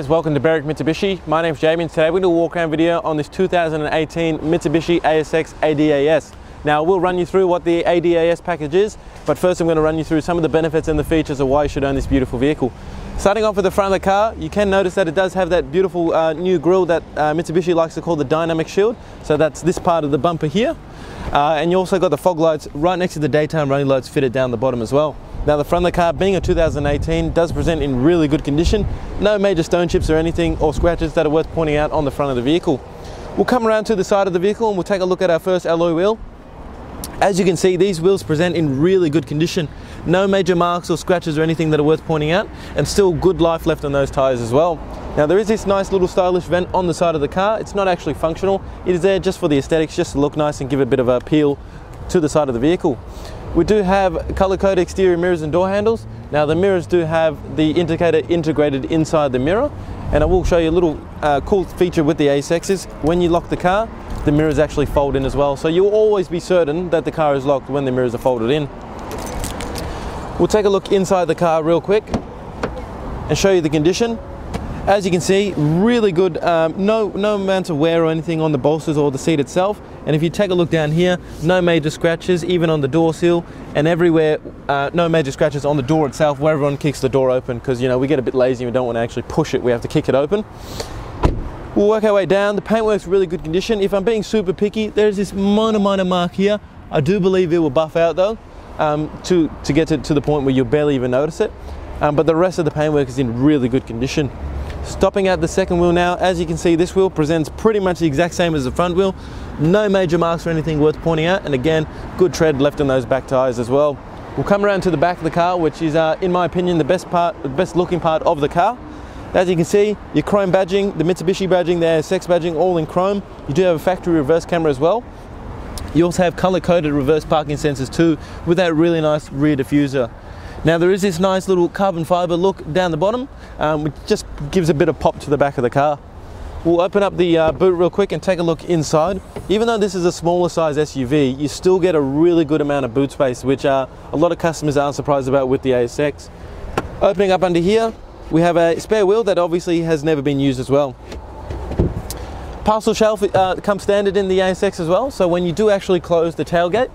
guys, welcome to Berwick Mitsubishi. My name's Jamie and today we're going to do a walk around video on this 2018 Mitsubishi ASX ADAS. Now we'll run you through what the ADAS package is, but first I'm going to run you through some of the benefits and the features of why you should own this beautiful vehicle. Starting off with the front of the car, you can notice that it does have that beautiful new grille that Mitsubishi likes to call the dynamic shield. So that's this part of the bumper here. And you also got the fog lights right next to the daytime running lights fitted down the bottom as well. Now the front of the car, being a 2018, does present in really good condition. No major stone chips or anything or scratches that are worth pointing out on the front of the vehicle. We'll come around to the side of the vehicle and we'll take a look at our first alloy wheel. As you can see, these wheels present in really good condition. No major marks or scratches or anything that are worth pointing out, and still good life left on those tyres as well. Now there is this nice little stylish vent on the side of the car. It's not actually functional. It is there just for the aesthetics, just to look nice and give a bit of a appeal to the side of the vehicle. We do have color-coded exterior mirrors and door handles. Now the mirrors do have the indicator integrated inside the mirror, and I will show you a little cool feature with the ASXs. When you lock the car, the mirrors actually fold in as well, so you'll always be certain that the car is locked when the mirrors are folded in. We'll take a look inside the car real quick and show you the condition. As you can see, really good, no amount of wear or anything on the bolsters or the seat itself. And if you take a look down here, no major scratches, even on the door seal, and everywhere, no major scratches on the door itself where everyone kicks the door open, because we get a bit lazy and we don't want to actually push it, we have to kick it open. We'll work our way down. The paintwork's really good condition. If I'm being super picky, there's this minor mark here. I do believe it will buff out though, to get to the point where you'll barely even notice it. But the rest of the paintwork is in really good condition. Stopping at the second wheel now, as you can see, this wheel presents pretty much the exact same as the front wheel. No major marks or anything worth pointing out, and again, good tread left on those back tyres as well. We'll come around to the back of the car, which is, in my opinion, the best looking part of the car. As you can see, your chrome badging, the Mitsubishi badging, the ASX badging, all in chrome. You do have a factory reverse camera as well. You also have color-coded reverse parking sensors too, with that really nice rear diffuser. Now there is this nice little carbon fiber look down the bottom, which just gives a bit of pop to the back of the car. We'll open up the boot real quick and take a look inside. Even though this is a smaller size SUV, you still get a really good amount of boot space, which a lot of customers aren't surprised about with the ASX. Opening up under here, we have a spare wheel that obviously has never been used as well. Parcel shelf comes standard in the ASX as well, so when you do actually close the tailgate,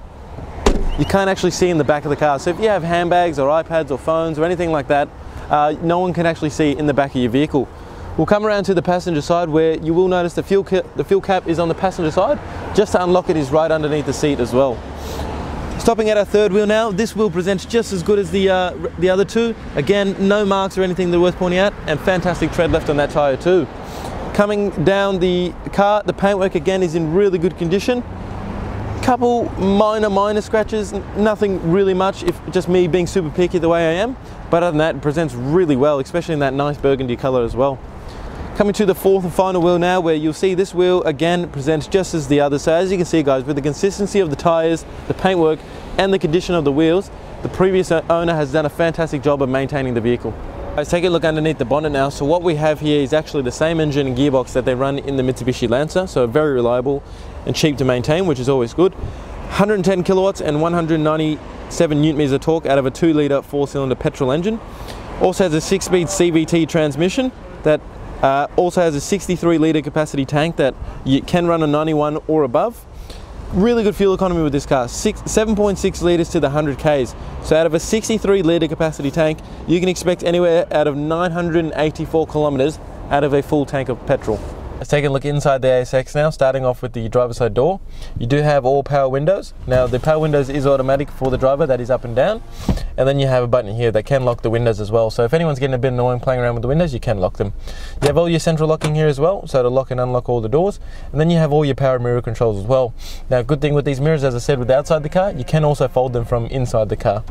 you can't actually see in the back of the car. So if you have handbags or iPads or phones or anything like that, no one can actually see in the back of your vehicle. We'll come around to the passenger side, where you will notice the fuel cap is on the passenger side. Just to unlock it is right underneath the seat as well. Stopping at our third wheel now, this wheel presents just as good as the other two. Again, no marks or anything that are worth pointing out, and fantastic tread left on that tyre too. Coming down the car, the paintwork again is in really good condition. Couple minor scratches, nothing really much, if just me being super picky the way I am. But other than that, it presents really well, especially in that nice burgundy color as well. Coming to the fourth and final wheel now, where you'll see this wheel again presents just as the other. So as you can see guys, with the consistency of the tires, the paintwork and the condition of the wheels, the previous owner has done a fantastic job of maintaining the vehicle. Let's take a look underneath the bonnet now. So what we have here is actually the same engine and gearbox that they run in the Mitsubishi Lancer, so very reliable and cheap to maintain, which is always good. 110 kilowatts and 197 newton meters of torque out of a 2-litre 4-cylinder petrol engine. Also has a 6-speed CVT transmission that also has a 63-litre capacity tank that you can run a 91 or above. Really good fuel economy with this car, 7.6 litres to the 100 Ks. So out of a 63-litre capacity tank, you can expect anywhere out of 984 kilometres out of a full tank of petrol. Let's take a look inside the ASX now, starting off with the driver's side door. You do have all power windows. Now the power windows is automatic for the driver, that is up and down. And then you have a button here that can lock the windows as well. So if anyone's getting a bit annoying playing around with the windows, you can lock them. You have all your central locking here as well, so to lock and unlock all the doors. And then you have all your power mirror controls as well. Now good thing with these mirrors, as I said, with outside the car, you can also fold them from inside the car.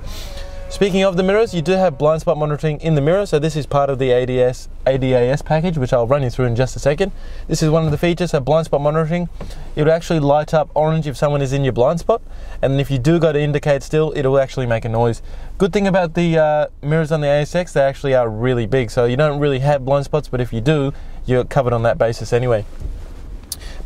Speaking of the mirrors, you do have blind spot monitoring in the mirror, so this is part of the ADAS package, which I'll run you through in just a second. This is one of the features, so blind spot monitoring. It will actually light up orange if someone is in your blind spot, and if you do go to indicate still, it will actually make a noise. Good thing about the mirrors on the ASX, they actually are really big, so you don't really have blind spots, but if you do, you're covered on that basis anyway.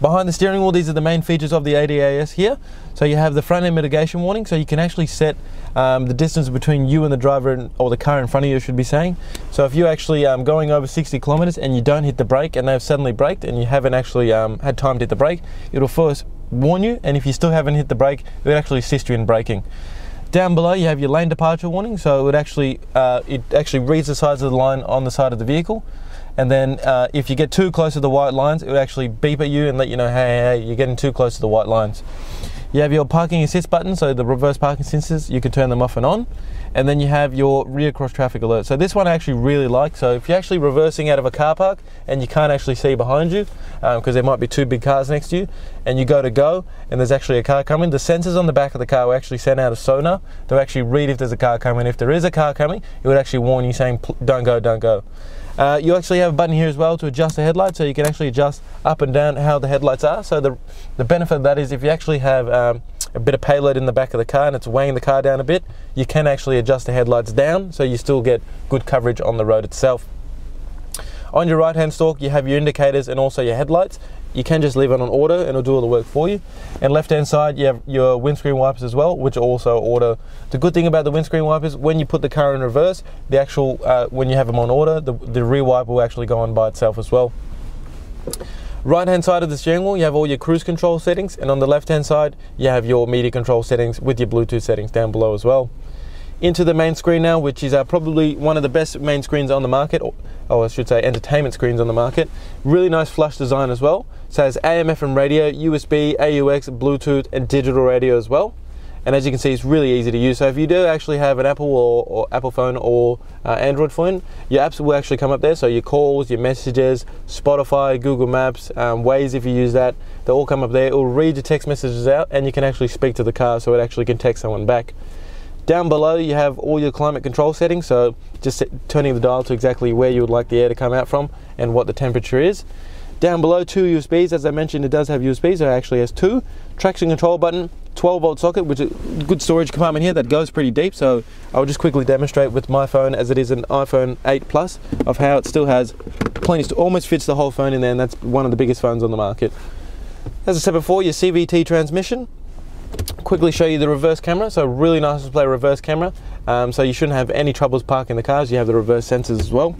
Behind the steering wheel, these are the main features of the ADAS here. So you have the front end mitigation warning, so you can actually set the distance between you and the driver, or the car in front of you, should be saying. So if you're actually going over 60 kilometers and you don't hit the brake and they've suddenly braked and you haven't actually had time to hit the brake, it'll first warn you, and if you still haven't hit the brake, it would actually assist you in braking. Down below you have your lane departure warning, so it would actually reads the size of the line on the side of the vehicle. And then if you get too close to the white lines, it would actually beep at you and let you know, hey, you're getting too close to the white lines. You have your parking assist button, so the reverse parking sensors, you can turn them off and on. And then you have your rear cross traffic alert. So this one I actually really like. So if you're actually reversing out of a car park and you can't actually see behind you, because there might be two big cars next to you, and you go and there's actually a car coming, the sensors on the back of the car will actually send out a sonar to actually read if there's a car coming. If there is a car coming, it would actually warn you saying, don't go, don't go. You actually have a button here as well to adjust the headlights, so you can actually adjust up and down how the headlights are. So the benefit of that is if you actually have a bit of payload in the back of the car and it's weighing the car down a bit, you can actually adjust the headlights down so you still get good coverage on the road itself. On your right hand stalk you have your indicators and also your headlights. You can just leave it on auto and it'll do all the work for you. And left hand side you have your windscreen wipers as well, which are also auto. The good thing about the windscreen wipers, when you put the car in reverse, the actual when you have them on auto, the rear wiper will actually go on by itself as well. Right hand side of the steering wheel you have all your cruise control settings, and on the left hand side you have your media control settings with your Bluetooth settings down below as well. Into the main screen now, which is probably one of the best main screens on the market, or I should say entertainment screens on the market. Really nice flush design as well. So it has AM, FM radio, USB, AUX, Bluetooth and digital radio as well. And as you can see, it's really easy to use. So if you do actually have an Apple or Apple phone or Android phone, your apps will actually come up there. So your calls, your messages, Spotify, Google Maps, Waze if you use that, they all come up there. It will read your text messages out and you can actually speak to the car, so it actually can text someone back. Down below you have all your climate control settings, so just turning the dial to exactly where you would like the air to come out from and what the temperature is. Down below, two USBs, as I mentioned it does have USBs, so it actually has two. Traction control button, 12-volt socket, which is a good storage compartment here that goes pretty deep, so I'll just quickly demonstrate with my phone, as it is an iPhone 8 Plus, of how it still has plenty, almost fits the whole phone in there, and that's one of the biggest phones on the market. As I said before, your CVT transmission. Quickly show you the reverse camera, so really nice display reverse camera, so you shouldn't have any troubles parking the cars. You have the reverse sensors as well.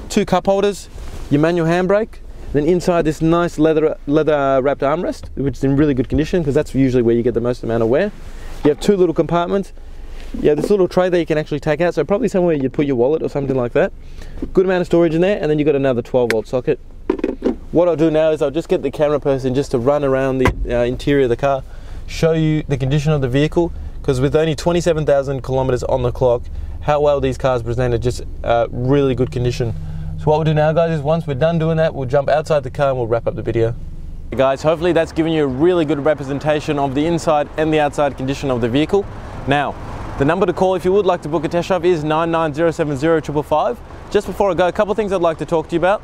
Two cup holders, your manual handbrake, then inside this nice leather wrapped armrest, which is in really good condition because that's usually where you get the most amount of wear. You have two little compartments. You have this little tray that you can actually take out, so probably somewhere you'd put your wallet or something like that. Good amount of storage in there, and then you've got another 12-volt socket. What I'll do now is I'll just get the camera person just to run around the interior of the car, show you the condition of the vehicle, because with only 27,000 kilometers on the clock, how well these cars present are just really good condition. So what we'll do now, guys, is once we're done doing that, we'll jump outside the car and we'll wrap up the video. Hey guys, hopefully that's given you a really good representation of the inside and the outside condition of the vehicle. Now, the number to call if you would like to book a test drive is 990705555. Just before I go, a couple of things I'd like to talk to you about.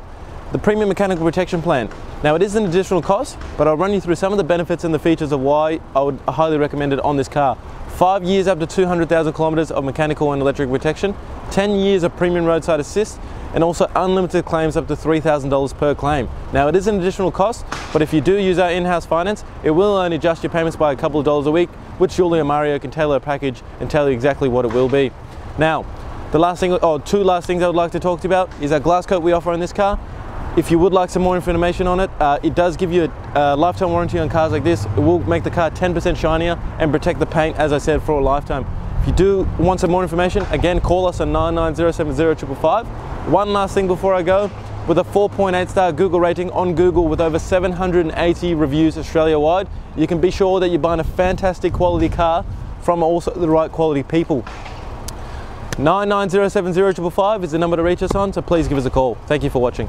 The premium mechanical protection plan. Now it is an additional cost, but I'll run you through some of the benefits and the features of why I would highly recommend it on this car. 5 years up to 200,000 kilometers of mechanical and electric protection, 10 years of premium roadside assist, and also unlimited claims up to $3,000 per claim. Now it is an additional cost, but if you do use our in-house finance, it will only adjust your payments by a couple of dollars a week, which Julie and Mario can tailor a package and tell you exactly what it will be. Now, the last thing, or two last things I would like to talk to you about is our glass coat we offer on this car. If you would like some more information on it, it does give you a lifetime warranty on cars like this. It will make the car 10% shinier and protect the paint, as I said, for a lifetime. If you do want some more information, again, call us on 990705555. One last thing before I go, with a 4.8 star Google rating on Google with over 780 reviews Australia-wide, you can be sure that you're buying a fantastic quality car from also the right quality people. 990705555 is the number to reach us on, so please give us a call. Thank you for watching.